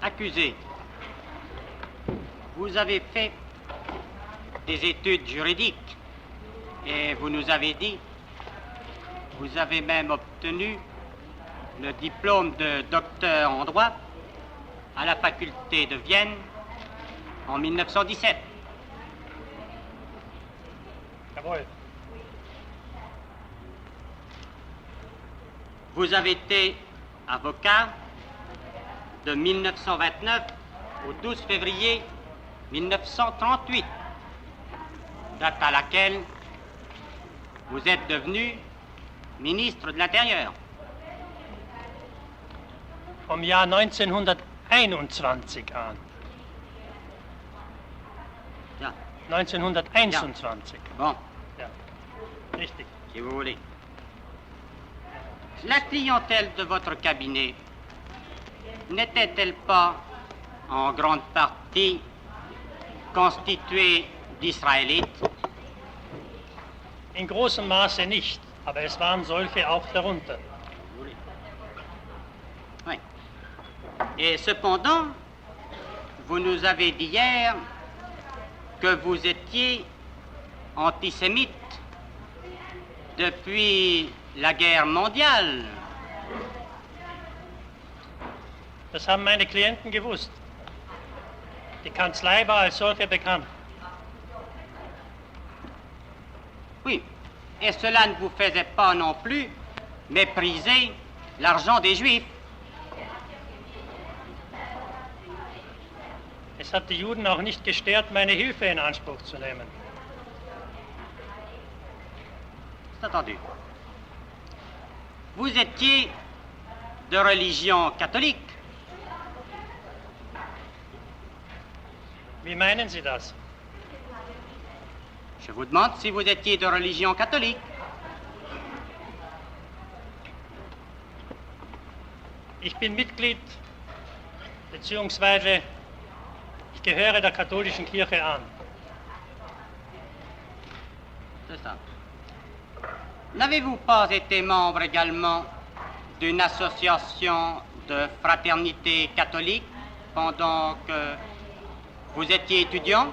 Accusé, vous avez fait des études juridiques et vous nous avez dit, vous avez même obtenu le diplôme de docteur en droit à la faculté de Vienne en 1917. Jawohl. Vous avez été avocat de 1929 au 12 février 1938, date à laquelle vous êtes devenu ministre de l'Intérieur. Vom Jahr 1921 an. Ja. 1921. Bon, Ja. Richtig. si vous voulez. La clientèle de votre cabinet n'était-elle pas en grande partie constituée d'Israélites? In großem Maße nicht, aber es waren solche auch darunter. Oui. Et cependant, vous nous avez dit hier que vous étiez antisémite depuis la guerre mondiale. Das haben meine Klienten gewusst. Die Kanzlei war als solche bekannt. Oui. Et cela ne vous faisait pas non plus mépriser l'argent des Juifs. Es hat die Juden auch nicht gestört, meine Hilfe in Anspruch zu nehmen. C'est entendu. Vous étiez de religion catholique. Wie meinen Sie das? Je vous demande si vous étiez de religion catholique. Ich bin Mitglied, beziehungsweise ich gehöre der katholischen Kirche an. C'est ça. N'avez-vous pas été membre également d'une association de fraternité catholique pendant que vous étiez étudiant?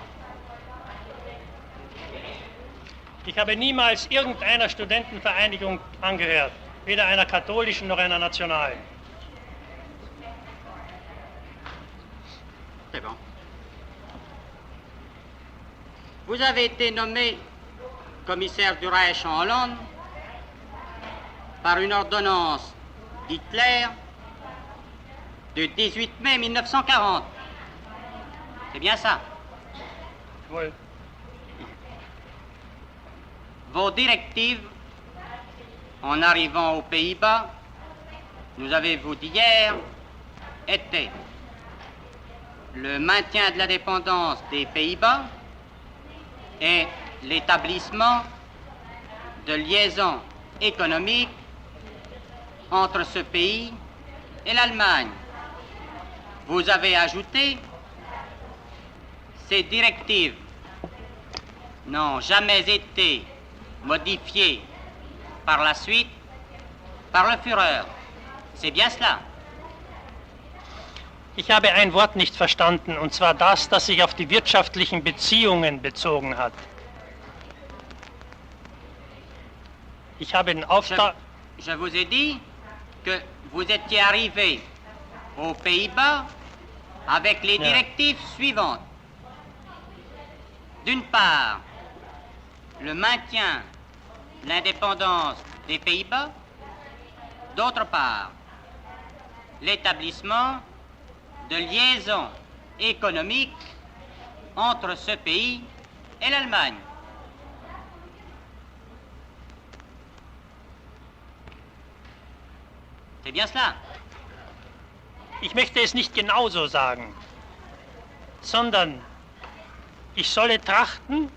Ich habe niemals irgendeiner Studentenvereinigung angehört, weder einer katholischen noch einer nationalen. C'est bon. Vous avez été nommé commissaire du Reich en Hollande par une ordonnance d'Hitler du 18 mai 1940. C'est bien ça. Wohl. Vos directives, en arrivant aux Pays-Bas, nous avez-vous dit hier, étaient le maintien de l'indépendance des Pays-Bas et l'établissement de liaisons économiques entre ce pays et l'Allemagne. Vous avez ajouté, ces directives n'ont jamais été modifiées par la suite par le Führer. C'est bien cela. Ich habe ein Wort nicht verstanden, und zwar das sich auf die wirtschaftlichen Beziehungen bezogen hat. Ich habe den Auftrag... Je vous ai dit que vous étiez arrivé aux Pays-Bas avec les directives suivantes. D'une part, le maintien de l'indépendance des Pays-Bas. D'autre part, l'établissement de liaisons économiques entre ce pays et l'Allemagne. C'est bien cela. Ich möchte es nicht genauso sagen, sondern ich solle trachten,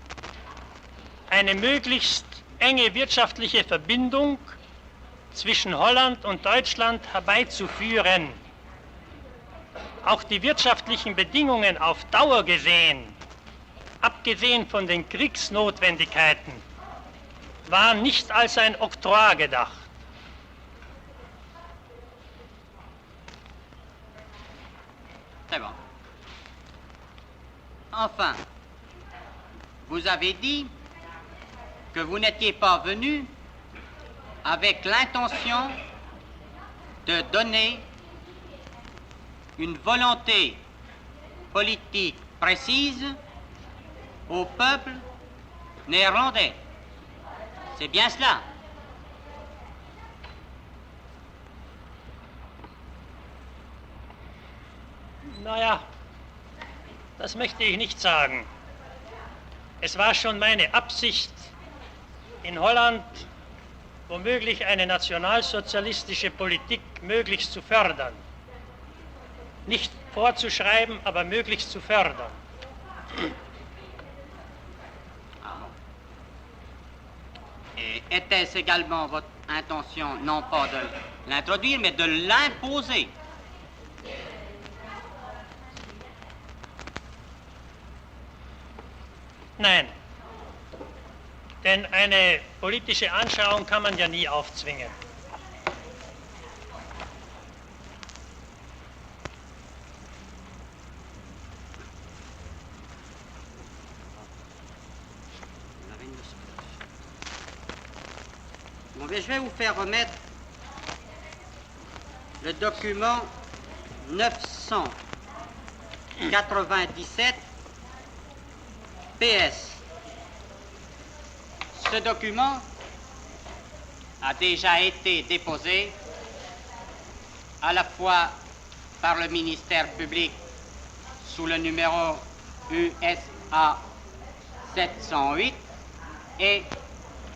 eine möglichst enge wirtschaftliche Verbindung zwischen Holland und Deutschland herbeizuführen. Auch die wirtschaftlichen Bedingungen auf Dauer gesehen, abgesehen von den Kriegsnotwendigkeiten, waren nicht als ein Oktroi gedacht. C'est bon. Enfin, vous avez dit que vous n'étiez pas venu avec l'intention de donner une volonté politique précise au peuple néerlandais. C'est bien cela. Naja, das möchte ich nicht sagen. Es war schon meine Absicht, in Holland womöglich eine nationalsozialistische Politik möglichst zu fördern. Nicht vorzuschreiben, aber möglichst zu fördern. Et était-ce également votre intention, non pas de l'introduire, mais de l'imposer? Nein, denn eine politische Anschauung kann man ja nie aufzwingen. Bon, bien, je vais vous faire remettre le document 997 PS. Ce document a déjà été déposé à la fois par le ministère public sous le numéro USA 708 et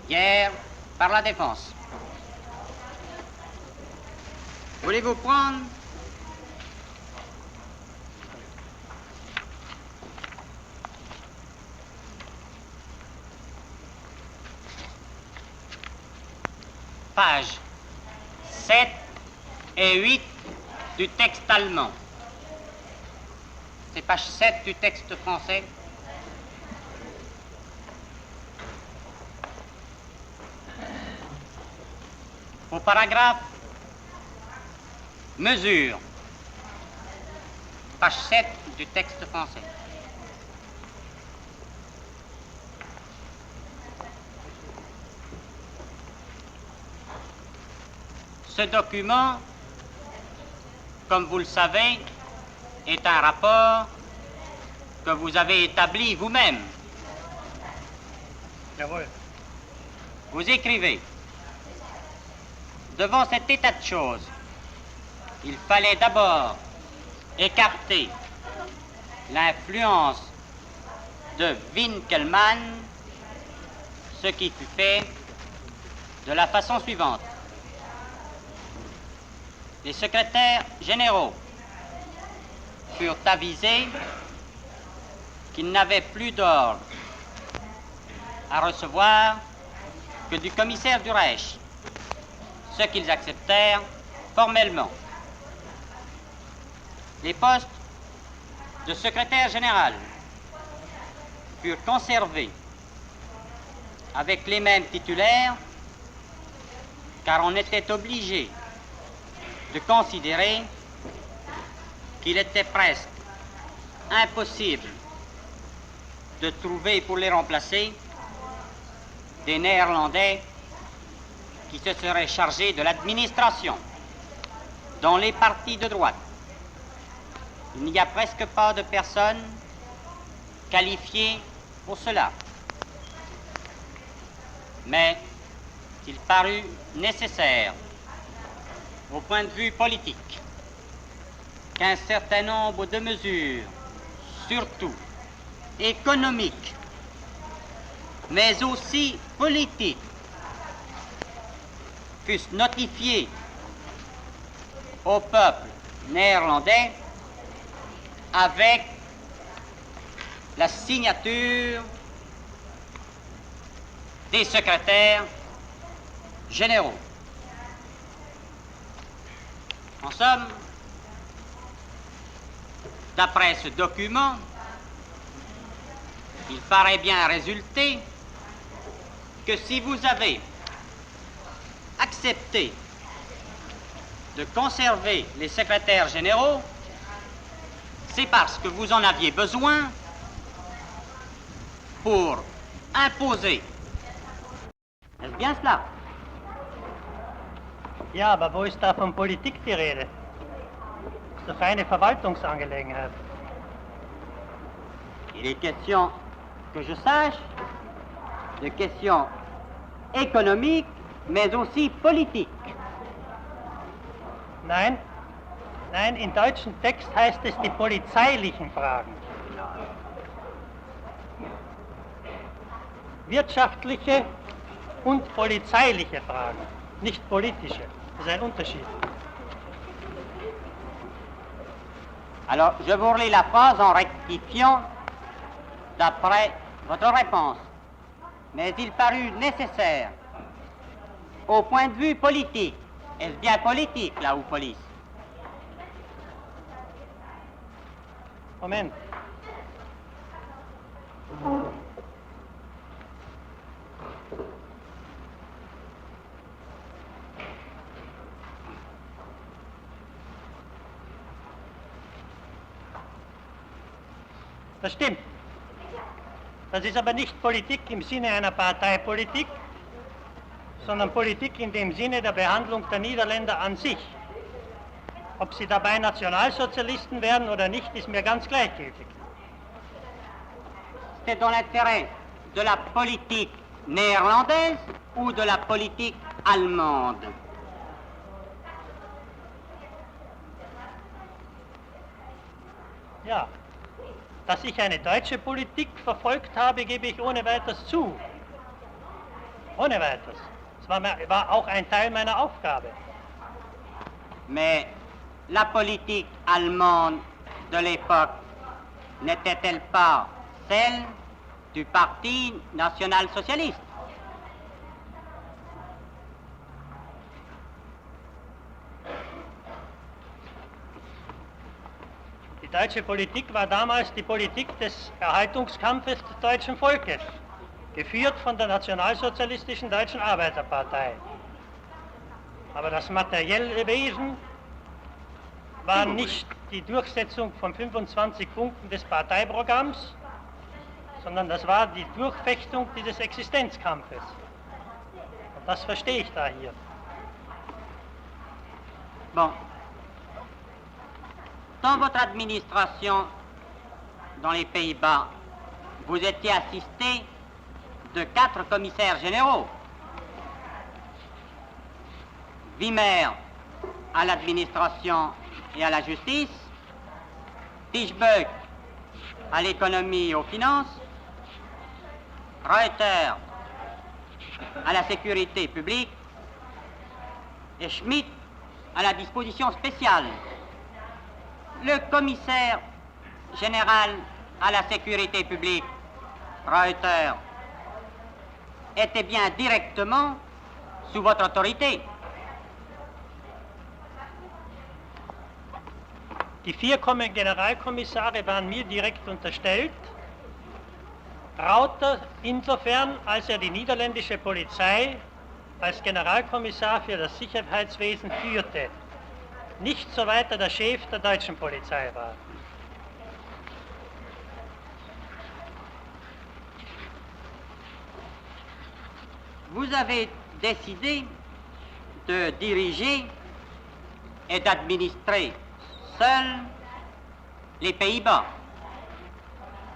hier par la défense. Voulez-vous prendre pages 7 et 8 du texte allemand? C'est page 7 du texte français. Au paragraphe mesure, page 7 du texte français. Ce document, comme vous le savez, est un rapport que vous avez établi vous-même. Jawohl. Vous écrivez: devant cet état de choses, il fallait d'abord écarter l'influence de Winkelmann, ce qui fut fait de la façon suivante. Les secrétaires généraux furent avisés qu'ils n'avaient plus d'ordre à recevoir que du commissaire du Reich, ce qu'ils acceptèrent formellement. Les postes de secrétaire général furent conservés avec les mêmes titulaires, car on était obligé de considérer qu'il était presque impossible de trouver pour les remplacer des Néerlandais qui se seraient chargés de l'administration dans les partis de droite. Il n'y a presque pas de personnes qualifiées pour cela. Mais il parut nécessaire, au point de vue politique, qu'un certain nombre de mesures, surtout économiques, mais aussi politiques, fussent notifiées au peuple néerlandais avec la signature des secrétaires généraux. En somme, d'après ce document, il paraît bien résulter que si vous avez accepté de conserver les secrétaires généraux, c'est parce que vous en aviez besoin pour imposer. Est-ce bien cela? Ja, aber wo ist da von Politik die Rede? Das ist doch eine Verwaltungsangelegenheit. Il est question, que je sache, de questions économiques, mais aussi politiques. Nein, nein, im deutschen Text heißt es die polizeilichen Fragen. Wirtschaftliche und polizeiliche Fragen, nicht politische. Das ist ein Unterschied. Alors, je vous relis la phrase en rectifiant d'après votre réponse. Mais il parut nécessaire, au point de vue politique, est-ce bien politique là ou police? Moment. Das stimmt. Das ist aber nicht Politik im Sinne einer Parteipolitik, sondern Politik in dem Sinne der Behandlung der Niederländer an sich. Ob sie dabei Nationalsozialisten werden oder nicht, ist mir ganz gleichgültig. C'est dans l'intérêt de la politique néerlandaise ou de la politique allemande? Ja, dass ich eine deutsche Politik verfolgt habe, gebe ich ohne weiteres zu. Ohne weiteres. Es war auch ein Teil meiner Aufgabe. Mais la politique allemande de l'époque n'était-elle pas celle du Parti national-socialiste? Die deutsche Politik war damals die Politik des Erhaltungskampfes des deutschen Volkes, geführt von der nationalsozialistischen Deutschen Arbeiterpartei. Aber das materielle Wesen war nicht die Durchsetzung von 25 Punkten des Parteiprogramms, sondern das war die Durchfechtung dieses Existenzkampfes. Und das verstehe ich da hier. Bon. Dans votre administration dans les Pays-Bas, vous étiez assisté de 4 commissaires généraux. Wimmer à l'administration et à la justice, Fischbeck à l'économie et aux finances, Reuter à la sécurité publique et Schmidt à la disposition spéciale. Le commissaire général à la sécurité publique, Reuter, était bien directement sous votre autorité. Die 4 Generalkommissare waren mir direkt unterstellt. Rauter insofern, als er die niederländische Polizei als Generalkommissar für das Sicherheitswesen führte. Nicht so weiter der Chef der deutschen Polizei war. Vous avez décidé de diriger et d'administrer seul les Pays-Bas.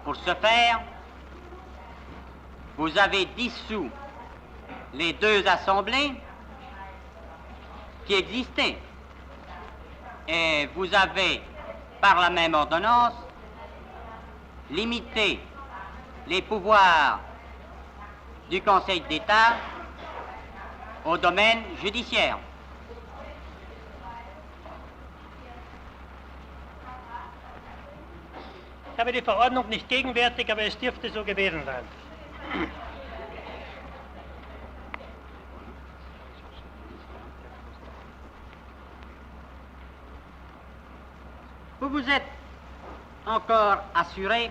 Pour ce faire, vous avez dissous les 2 assemblées qui existaient. Et vous avez, par la même ordonnance, limité les pouvoirs du Conseil d'État au domaine judiciaire. Ich habe die Verordnung nicht gegenwärtig, aber es dürfte so gewesen sein. Vous vous êtes encore assuré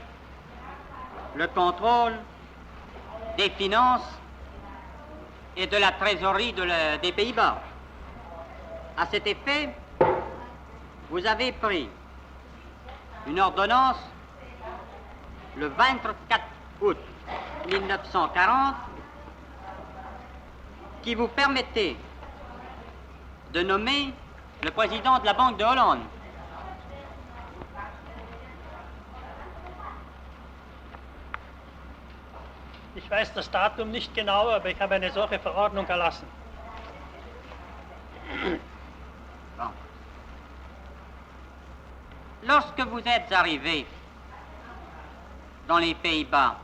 le contrôle des finances et de la trésorerie des Pays-Bas. À cet effet, vous avez pris une ordonnance le 24 août 1940 qui vous permettait de nommer le président de la Banque de Hollande. Ich weiß das Datum nicht genau, aber ich habe eine solche Verordnung erlassen. Bon. Lorsque vous êtes arrivé dans les Pays-Bas,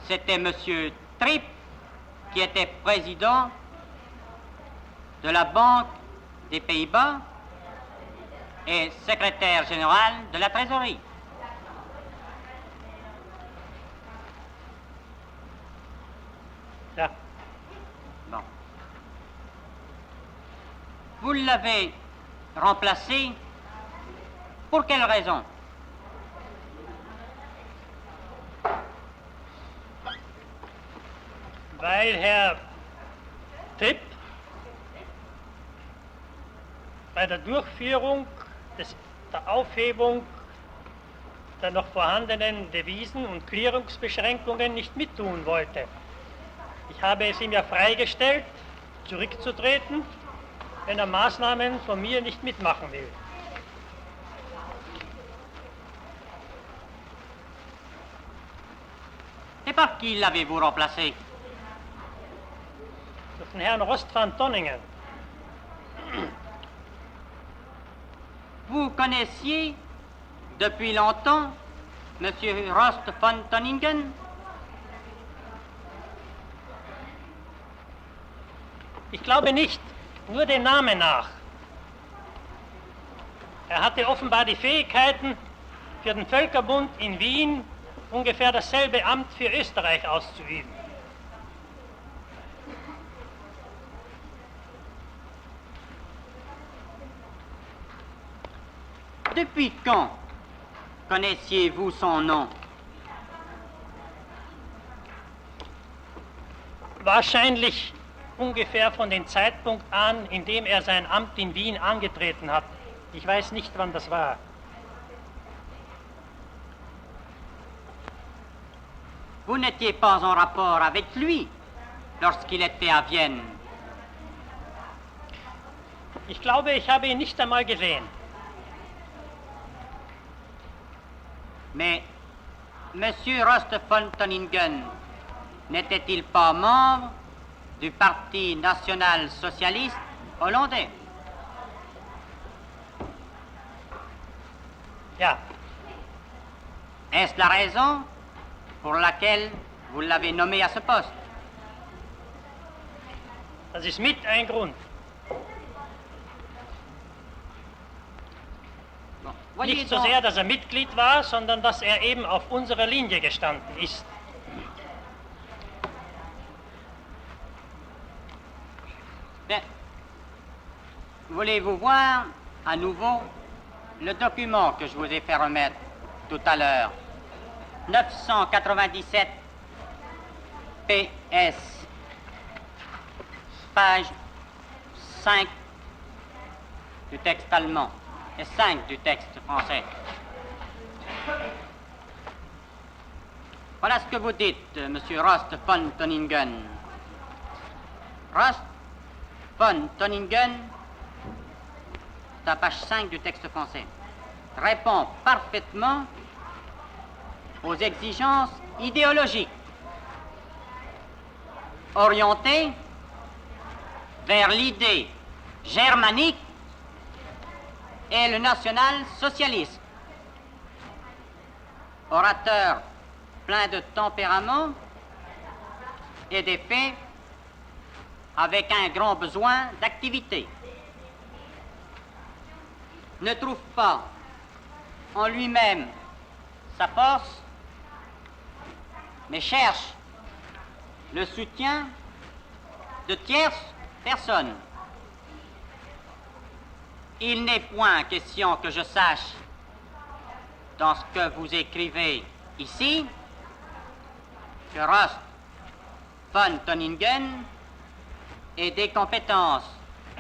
c'était M. Tripp qui était président de la Banque des Pays-Bas et secrétaire général de la Trésorerie. Ja. Bon. Vous l'avez remplacé pour quelle raison? Weil Herr Tripp bei der Durchführung der Aufhebung der noch vorhandenen Devisen- und Clearungsbeschränkungen nicht mittun wollte. Ich habe es ihm ja freigestellt, zurückzutreten, wenn er Maßnahmen von mir nicht mitmachen will. Et par qui l'avez-vous remplacé? Durch den Herrn Rost van Tonningen. Vous connaissiez depuis longtemps M. Rost von Tonningen? Ich glaube nicht, nur dem Namen nach. Er hatte offenbar die Fähigkeiten, für den Völkerbund in Wien ungefähr dasselbe Amt für Österreich auszuüben. Depuis quand connaissiez-vous son nom? Wahrscheinlich ungefähr von dem Zeitpunkt an, in dem er sein Amt in Wien angetreten hat. Ich weiß nicht, wann das war. Vous n'étiez pas en rapport avec lui lorsqu'il était à Vienne. Ich glaube, ich habe ihn nicht einmal gesehen. Mais M. Rost von Tonningen n'était-il pas membre du Parti national-socialiste hollandais? Ja, Est-ce la raison pour laquelle vous l'avez nommé à ce poste? das ist mit ein Grund. Bon. Voyez Nicht so donc, sehr, dass er Mitglied war, sondern dass er eben auf unserer Linie gestanden ist. bien, voulez-vous voir à nouveau le document que je vous ai fait remettre tout à l'heure? 997 PS, page 5 du texte allemand et 5 du texte français. Voilà ce que vous dites, Monsieur Rost von Tonningen. Rost von Tonningen, c'est à page 5 du texte français, répond parfaitement aux exigences idéologiques orientées vers l'idée germanique et le national-socialisme. Orateur plein de tempérament et d'effet, avec un grand besoin d'activité. Ne trouve pas en lui-même sa force, mais cherche le soutien de tierces personnes. Il n'est point question que je sache, dans ce que vous écrivez ici, que Rost von Tonningen ait des compétences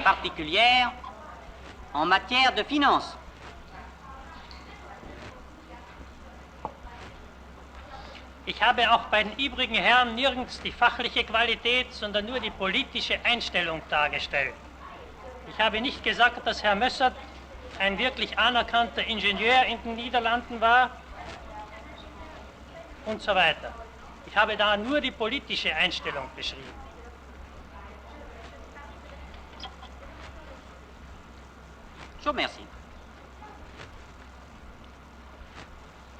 particulières en matière de finances. Ich habe auch bei den übrigen Herren nirgends die fachliche Qualität, sondern nur die politische Einstellung dargestellt. Ich habe nicht gesagt, dass Herr Mössert ein wirklich anerkannter Ingenieur in den Niederlanden war und so weiter. Ich habe da nur die politische Einstellung beschrieben. Je vous remercie.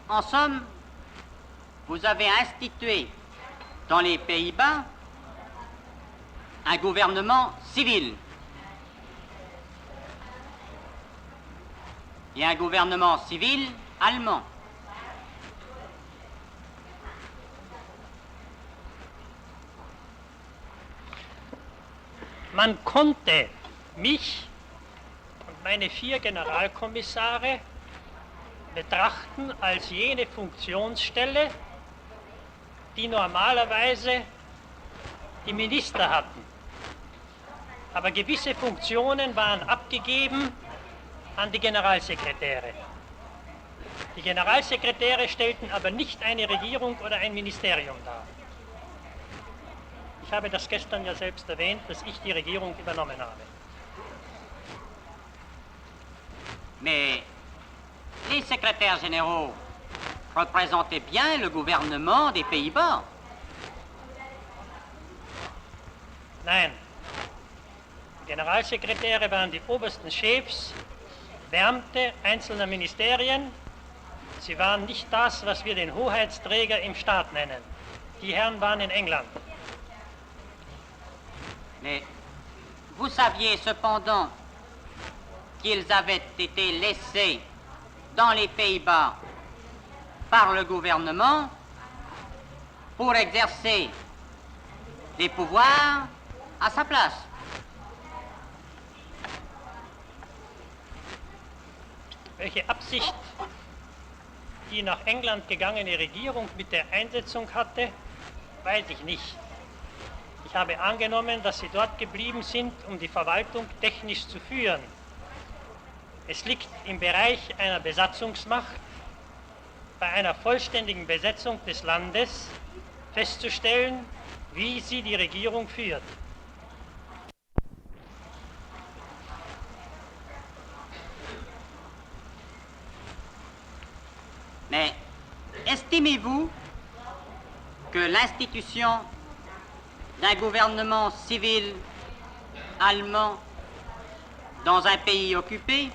En somme, vous avez institué dans les Pays-Bas un gouvernement civil et un gouvernement civil allemand. Man konnte mich und meine 4 Generalkommissare betrachten als jene Funktionsstelle, die normalerweise die Minister hatten. Aber gewisse Funktionen waren abgegeben an die Generalsekretäre. Die Generalsekretäre stellten aber nicht eine Regierung oder ein Ministerium dar. Ich habe das gestern ja selbst erwähnt, dass ich die Regierung übernommen habe. Mais les secrétaires généraux représentaient bien le gouvernement des Pays-Bas. Nein, die Generalsekretäre waren die obersten Chefs, Beamte einzelner Ministerien. Sie waren nicht das, was wir den Hoheitsträger im Staat nennen. Die Herren waren in England. Mais vous saviez cependant qu'ils avaient été laissés dans les Pays-Bas par le gouvernement pour exercer des pouvoirs à sa place. Welche Absicht die nach England gegangene Regierung mit der Einsetzung hatte, weiß ich nicht. Ich habe angenommen, dass sie dort geblieben sind, um die Verwaltung technisch zu führen. Es liegt im Bereich einer Besatzungsmacht, bei einer vollständigen Besetzung des Landes festzustellen, wie sie die Regierung führt. Mais estimez-vous que l'institution d'un gouvernement civil allemand dans un pays occupé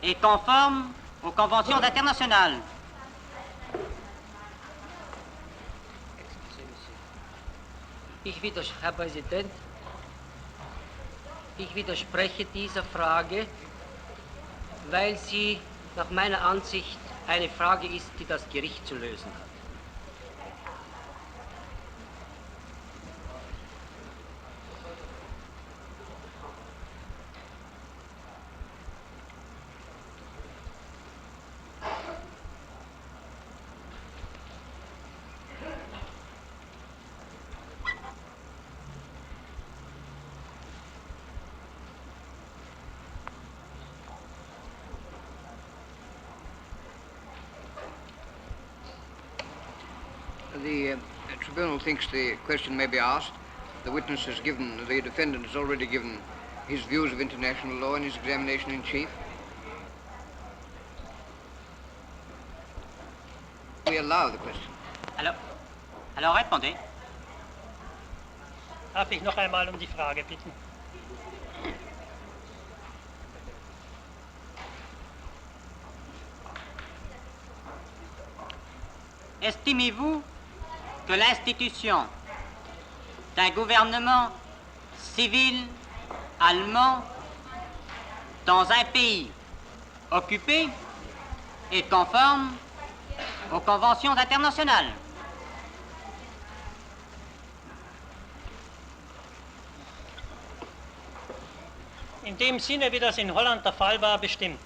est conforme aux conventions internationales? Herr Präsident, ich widerspreche dieser Frage, weil sie nach meiner Ansicht eine Frage ist, die das Gericht zu lösen hat. The tribunal thinks the question may be asked. The witness has given, the defendant has already given his views of international law in his examination in chief. We allow the question. Alors répondez. Darf ich noch einmal um die Frage bitten? Estimez-vous que l'institution d'un gouvernement civil allemand dans un pays occupé est conforme aux conventions internationales? In dem Sinne, wie das in Holland der Fall war, bestimmt.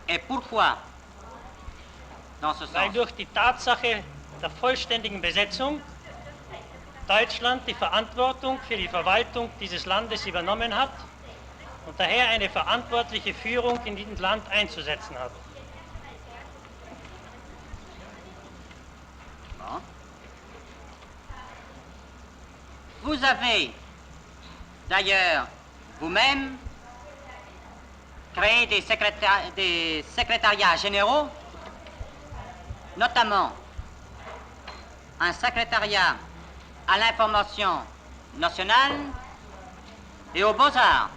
Et pourquoi, dans ce Weil sens? durch die Tatsache der vollständigen Besetzung Deutschland die Verantwortung für die Verwaltung dieses Landes übernommen hat und daher eine verantwortliche Führung in diesem Land einzusetzen hat. Vous avez d'ailleurs vous-même créé des secrétariats généraux, notamment un secrétariat à l'information nationale et aux Beaux-Arts.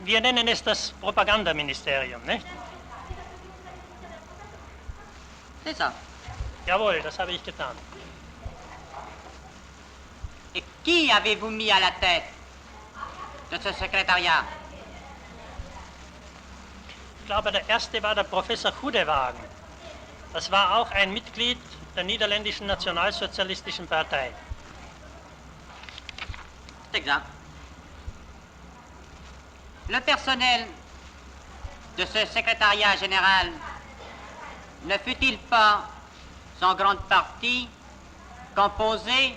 Wir nennen es das Propagandaministerium, nicht? C'est ça. Jawohl, das habe ich getan. Et qui avez-vous mis à la tête de ce secrétariat? Ich glaube, der erste war der Professor Goedewagen. Das war auch ein Mitglied der niederländischen Nationalsozialistischen Partei. C'est exact. Le personnel de ce secrétariat général ne fut-il pas, en grande partie, composé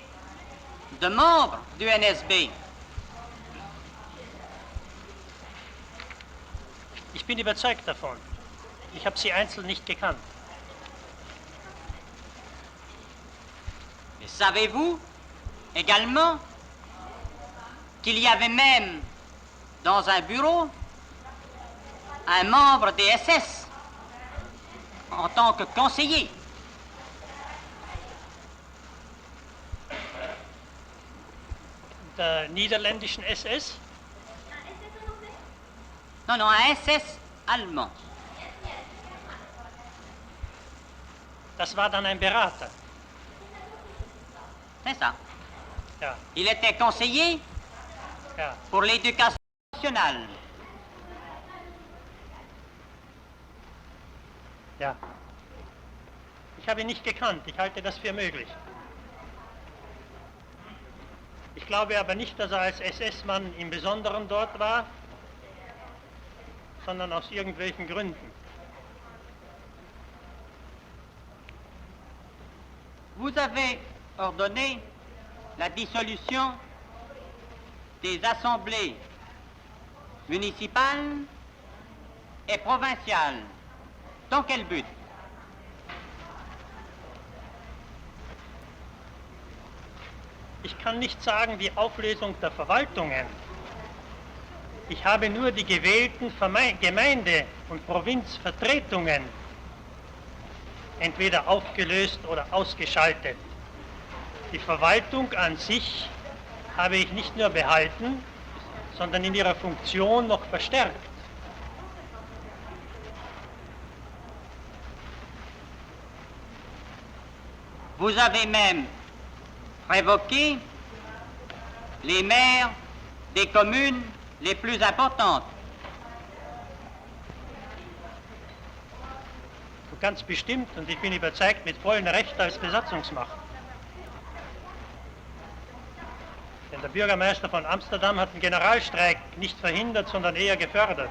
de membres du NSB? Ich bin überzeugt davon. Ich habe sie einzeln nicht gekannt. Et savez-vous également qu'il y avait même dans un bureau un membre des SS en tant que conseiller? Der niederländischen SS? Non, non, un SS allemand. Das war dann ein Berater. C'est ça. Ja, Il était conseiller ja. pour l'éducation nationale. Ja. Ich habe ihn nicht gekannt, ich halte das für möglich. Ich glaube aber nicht, dass er als SS-Mann im Besonderen dort war, sondern aus irgendwelchen Gründen. Vous avez ordonné la dissolution des assemblées municipales et provinciales. Dans quel but? Ich kann nicht sagen, die Auflösung der Verwaltungen. Ich habe nur die gewählten Gemeinde- und Provinzvertretungen entweder aufgelöst oder ausgeschaltet. Die Verwaltung an sich habe ich nicht nur behalten, sondern in ihrer Funktion noch verstärkt. Vous avez même révoqué les maires des communes les plus importantes. Ganz bestimmt, und ich bin überzeugt, mit vollem Recht als Besatzungsmacht. Denn der Bürgermeister von Amsterdam hat den Generalstreik nicht verhindert, sondern eher gefördert.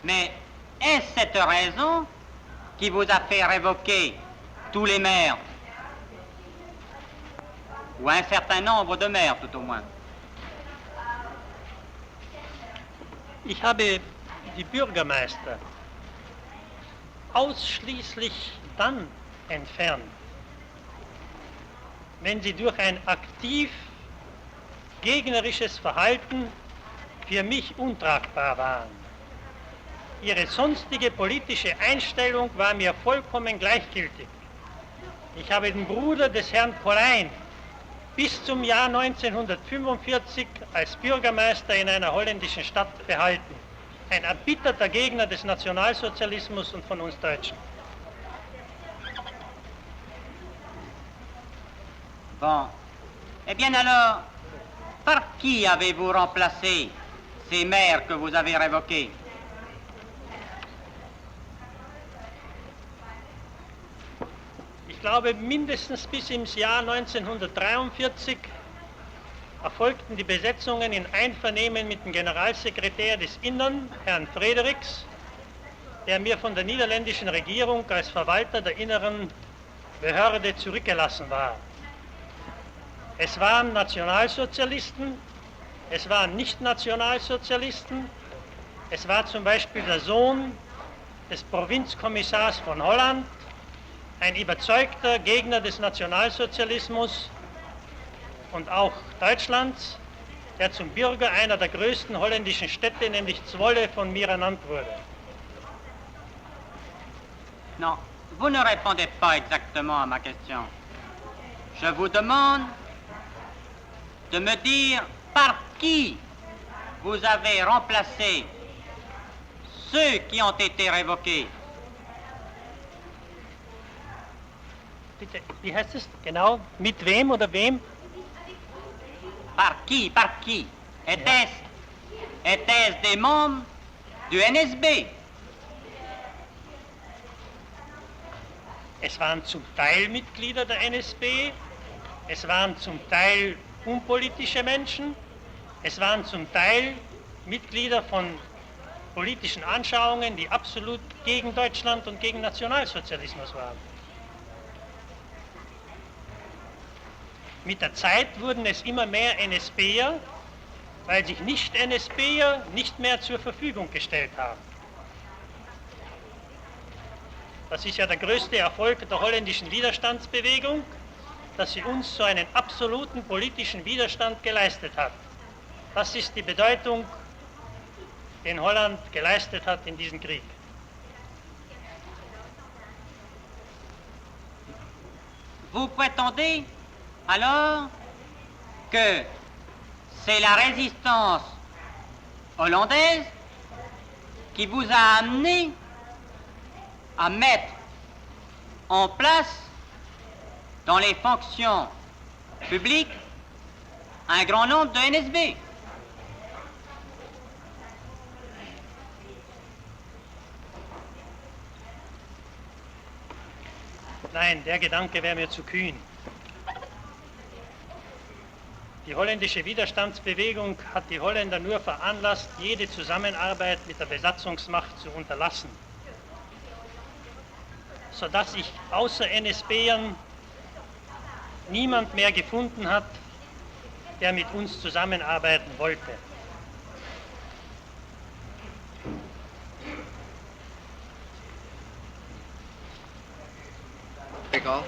Mais est-ce cette raison qui vous a fait révoquer tous les maires? Ou un certain nombre de maires, tout au moins. Ich habe die Bürgermeister ausschließlich dann entfernt, wenn sie durch ein aktiv gegnerisches Verhalten für mich untragbar waren. Ihre sonstige politische Einstellung war mir vollkommen gleichgültig. Ich habe den Bruder des Herrn Colijn bis zum Jahr 1945 als Bürgermeister in einer holländischen Stadt behalten. Ein erbitterter Gegner des Nationalsozialismus und von uns Deutschen. Bon. Eh bien alors, par qui avez-vous remplacé ces maires que vous avez révoqués? Ich glaube, mindestens bis ins Jahr 1943 erfolgten die Besetzungen in Einvernehmen mit dem Generalsekretär des Innern, Herrn Frederiks, der mir von der niederländischen Regierung als Verwalter der inneren Behörde zurückgelassen war. Es waren Nationalsozialisten, es waren Nicht-Nationalsozialisten, es war zum Beispiel der Sohn des Provinzkommissars von Holland, ein überzeugter Gegner des Nationalsozialismus und auch Deutschlands, der zum Bürger einer der größten holländischen Städte, nämlich Zwolle, von mir ernannt wurde. Non, vous ne répondez pas exactement à ma question. Je vous demande de me dire par qui vous avez remplacé ceux qui ont été révoqués. Bitte, wie heißt es genau? Mit wem oder wem? Par qui? Par qui? Était-ce des membres du NSB? Es waren zum Teil Mitglieder der NSB, es waren zum Teil unpolitische Menschen, es waren zum Teil Mitglieder von politischen Anschauungen, die absolut gegen Deutschland und gegen Nationalsozialismus waren. Mit der Zeit wurden es immer mehr NSBer, weil sich Nicht-NSBer nicht mehr zur Verfügung gestellt haben. Das ist ja der größte Erfolg der holländischen Widerstandsbewegung, dass sie uns so einen absoluten politischen Widerstand geleistet hat. Das ist die Bedeutung, den Holland geleistet hat in diesem Krieg. Vous prétendez alors que c'est la résistance hollandaise qui vous a amené à mettre en place dans les fonctions publiques un grand nombre de NSB. Nein, der Gedanke wäre mir zu kühn. Die holländische Widerstandsbewegung hat die Holländer nur veranlasst, jede Zusammenarbeit mit der Besatzungsmacht zu unterlassen, sodass sich außer NSBern niemand mehr gefunden hat, der mit uns zusammenarbeiten wollte. Take off.